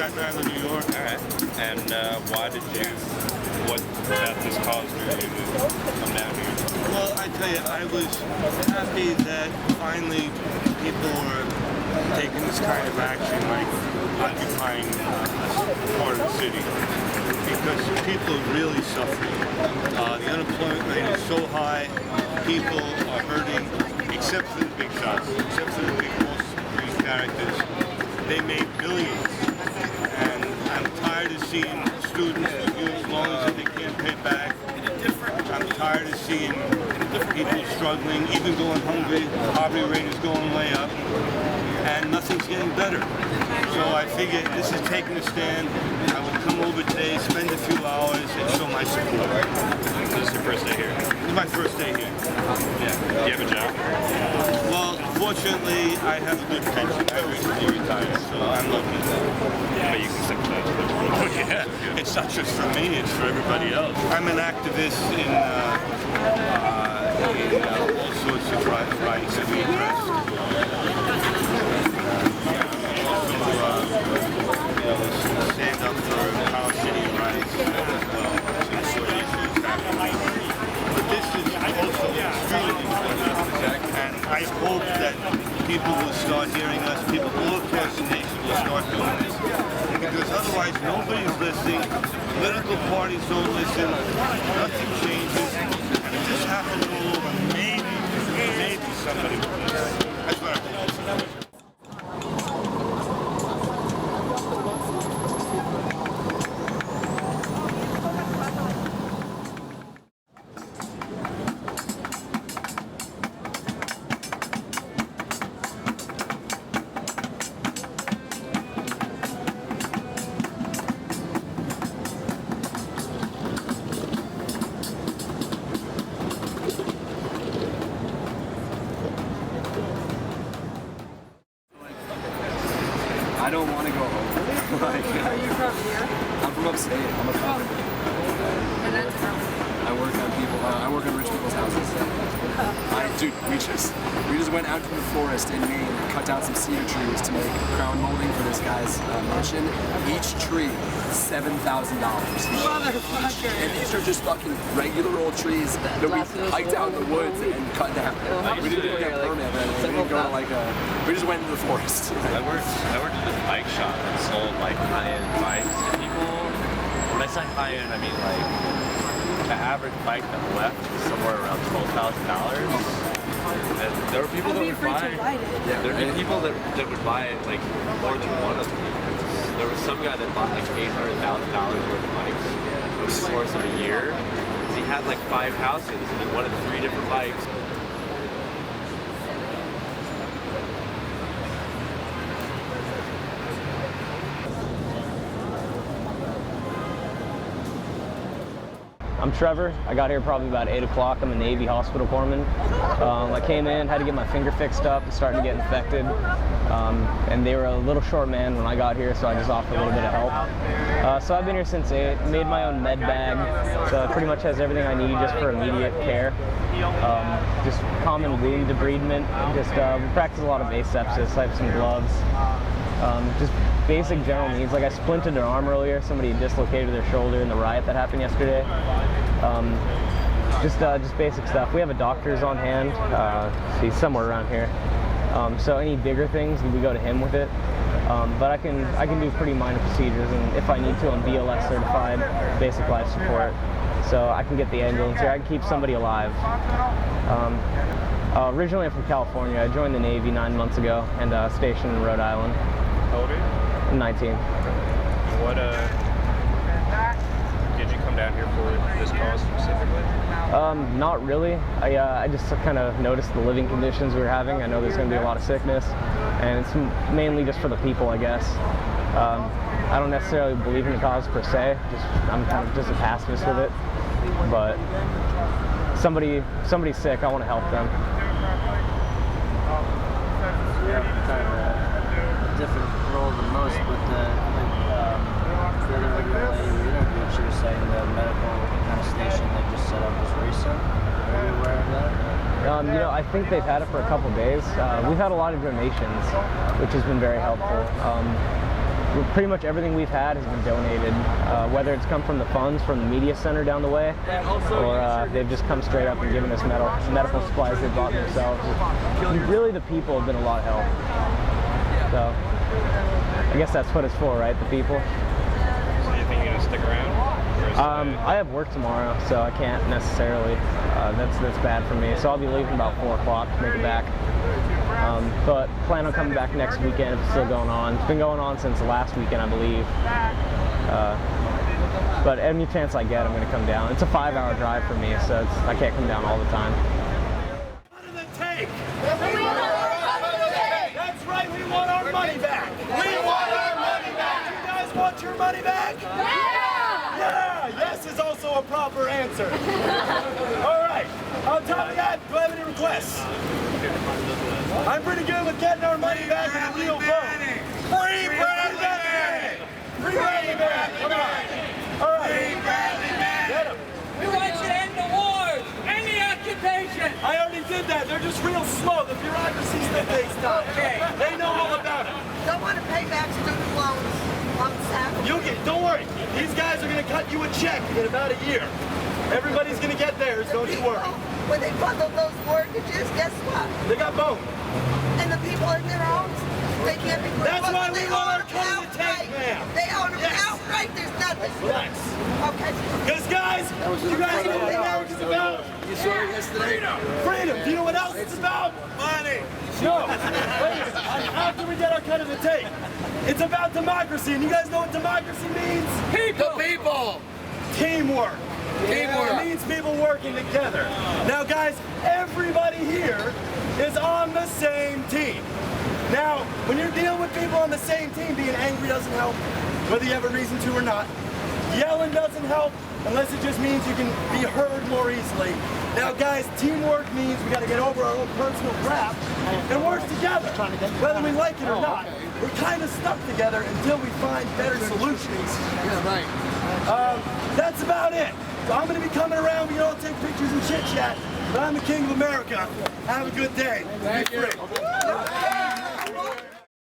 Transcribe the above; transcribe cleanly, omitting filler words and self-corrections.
Staten Island, New York. All right. And what that this caused you to come down here? Well, I tell you, I was happy that finally people were taking this kind of action, like occupying part of the city, because people are really suffering. The unemployment rate is so high, people are hurting, except for the big shots, except for the big Wall Street characters. They made billions, and I'm tired of seeing students with huge loans that they can't pay back. I'm tired of seeing people struggling, even going hungry. The poverty rate is going way up, and nothing's getting better. So I figured this is taking a stand. I will come over today, spend a few hours, and show my support. This is your first day here? This is my first day here. Yeah. Do you have a job? Well, fortunately, I have a good pension. I recently retired, so I'm lucky. But you can sympathize with it. Oh, yeah. It's not just for me, it's for everybody else. I'm an activist in all sorts of rights that we address. Stand up for Palestinian rights as well. Some sort of issues happening. But this is also extremely important, and I hope that people will start hearing us, people all across the nation will start doing this. Because otherwise nobody's listening, political parties don't listen, nothing changes, and it just happens all over. Maybe somebody will listen. That's what I hope. I don't want to go home. Are you from here? I'm from upstate. I'm a carpenter. And that's from? I work on people. I work on rich people's houses. Dude, we just went out to the forest in Maine and cut down some cedar trees to make crown molding for this guy's mansion. Each tree, $7,000. Motherfucker. And these are just fucking regular old trees that we hiked out in the woods and cut down. We didn't get a permit, but we didn't go to we just went into the forest. I worked at this bike shop and sold like high-end bikes to people. When I say high-end, I mean like the average bike that left was somewhere around $12,000. And there were people that would buy it. Yeah, there were people that would buy it like more than one of them. There was some guy that bought like $800,000 worth of bikes over the course of a year. He had like 5 houses and he wanted 3 different bikes. I'm Trevor. I got here probably about 8 o'clock. I'm a Navy hospital corpsman. I came in, had to get my finger fixed up. It's starting to get infected. And they were a little short man when I got here, so I just offered a little bit of help. So I've been here since 8. Made my own med bag. So it pretty much has everything I need just for immediate care. Just common wound debridement. Just we practice a lot of asepsis. I have some gloves. Just basic general needs. Like I splinted an arm earlier. Somebody dislocated their shoulder in the riot that happened yesterday. Just basic stuff. We have a doctor's on hand. He's somewhere around here. So any bigger things, we go to him with it. But I can do pretty minor procedures, and if I need to, I'm BLS certified, basic life support. So I can get the ambulance here. I can keep somebody alive. Originally I'm from California. I joined the Navy 9 months ago and stationed in Rhode Island. How old are you? I'm 19. What did you come down here for this cause specifically? Not really. I just kind of noticed the living conditions we were having. I know there's going to be a lot of sickness, and it's mainly just for the people, I guess. I don't necessarily believe in the cause per se. I'm kind of just a pacifist with it. But somebody's sick, I want to help them. Kind of a different role than most, but the other lady we interviewed, she was saying the medical kind of station they just set up was recent. Are you aware of that? I think they've had it for a couple days. We've had a lot of donations, which has been very helpful. pretty much everything we've had has been donated, whether it's come from the funds from the media center down the way, or they've just come straight up and given us medical supplies they bought themselves. Really, the people have been a lot of help. So I guess that's what it's for, right? The people. So you think you're gonna stick around? I have work tomorrow, so I can't necessarily. That's bad for me. So I'll be leaving about 4 o'clock to make it back. But plan on coming back next weekend if it's still going on. It's been going on since last weekend, I believe. But any chance I get, I'm going to come down. It's a 5-hour drive for me, so I can't come down all the time. What do they take? That's right, we want our money back. We want our money back. You guys want your money back? Yeah! Yes is also a proper answer. All right. On top of that, do I have any requests? I'm pretty good with getting our money back in a real vote. Free Bradley Manning! Free Bradley Manning! Come on. All right. Free Bradley Manning! Get him. We want you to end the wars, end the occupation. I already did that. They're just real slow. The bureaucracy's that takes time. Okay. They know all about it. Don't want to pay back student loans on Saturday. You'll get, don't worry. These guys are going to cut you a check in about a year. Everybody's going to get theirs, don't you worry. When they bundle those mortgages, guess what? They got bone. And the people in their homes, they can't be. That's why we they want our own them cut of the tank, outright. ma'am. They own them Yes. outright. There's nothing. Relax. Okay. Because guys, you guys know what America's about? You saw it yesterday? Freedom. Do you know what else it's about? Money. No. Wait, after we get our cut of the tape, it's about democracy. And you guys know what democracy means? People. The people! Teamwork. Teamwork. It means people working together. Now guys, everybody here is on the same team. Now, when you're dealing with people on the same team, being angry doesn't help, whether you have a reason to or not. Yelling doesn't help, unless it just means you can be heard more easily. Now guys, teamwork means we gotta get over our own personal crap and work together, whether we like it or not. We're kind of stuck together until we find better solutions. Yeah, right. That's about it. So I'm going to be coming around. We can all take pictures and chit chat. But I'm the king of America. Have a good day. Thank Be you. free.